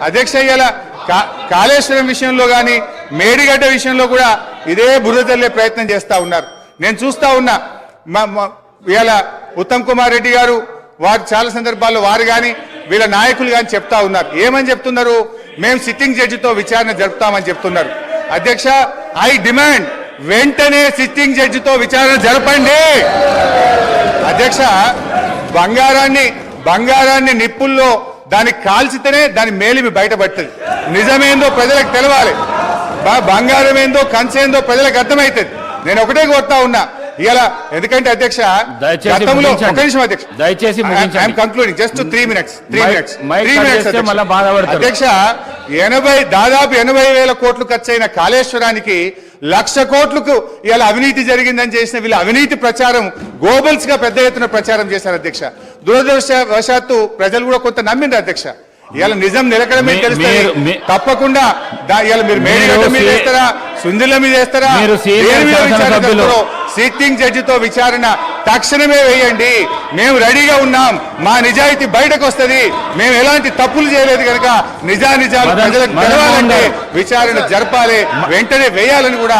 అధ్యక్ష ఇలా కాళేశ్వరం విషయంలో కానీ మేడిగడ్డ విషయంలో కూడా ఇదే బురద చల్లే ప్రయత్నం చేస్తూ ఉన్నారు. నేను చూస్తూ ఉన్నా ఇవాళ ఉత్తమ్ కుమార్ రెడ్డి గారు వారు చాలా సందర్భాల్లో వారు కానీ వీళ్ళ నాయకులు కానీ చెప్తా ఉన్నారు. ఏమని చెప్తున్నారు? మేము సిట్టింగ్ జడ్జితో విచారణ జరుపుతామని చెప్తున్నారు. అధ్యక్ష, ఐ డిమాండ్ వెంటనే సిట్టింగ్ జడ్జితో విచారణ జరపండి. అధ్యక్ష, బంగారాన్ని నిప్పుల్లో దానికి కాల్చితేనే దాని మేలిమి బయటపడుతుంది. నిజమేందో ప్రజలకు తెలవాలి, బంగారం ఏందో కంచేందో ప్రజలకు అర్థమవుతుంది. నేను ఒకటే కోరుతా ఉన్నా ఇలా, ఎందుకంటే అధ్యక్ష గతంలో ఒక నిమిషం అధ్యక్ష, దయచేసి కంక్లూడింగ్ జస్ట్ 3 minutes అధ్యక్ష, దాదాపు 80,000 కోట్లు ఖర్చయిన కాళేశ్వరానికి 1,00,000 కోట్లకు ఇలా అవినీతి జరిగిందని చేసిన వీళ్ళ అవినీతి ప్రచారం గోబల్స్ గా పెద్ద ఎత్తున ప్రచారం చేశారు అధ్యక్ష. దురదృష్టవశాత్తు ప్రజలు కూడా కొంత నమ్మిండ్రు అధ్యక్ష. ఇవాళ నిజం నిలకడమే తెలుస్తుంది. తప్పకుండా ఇవాళ మీరు మేడిగడ్డ మీద వేస్తారా, సుందిల మీద వేస్తారా, సిట్టింగ్ జడ్జితో విచారణ తక్షణమే వేయండి. మేము రెడీగా ఉన్నాం. మా నిజాయితీ బయటకు వస్తుంది. మేము ఎలాంటి తప్పులు చేయలేదు కనుక నిజాలు ప్రజలకు తెలవాలంటే విచారణ జరపాలి, వెంటనే వేయాలని కూడా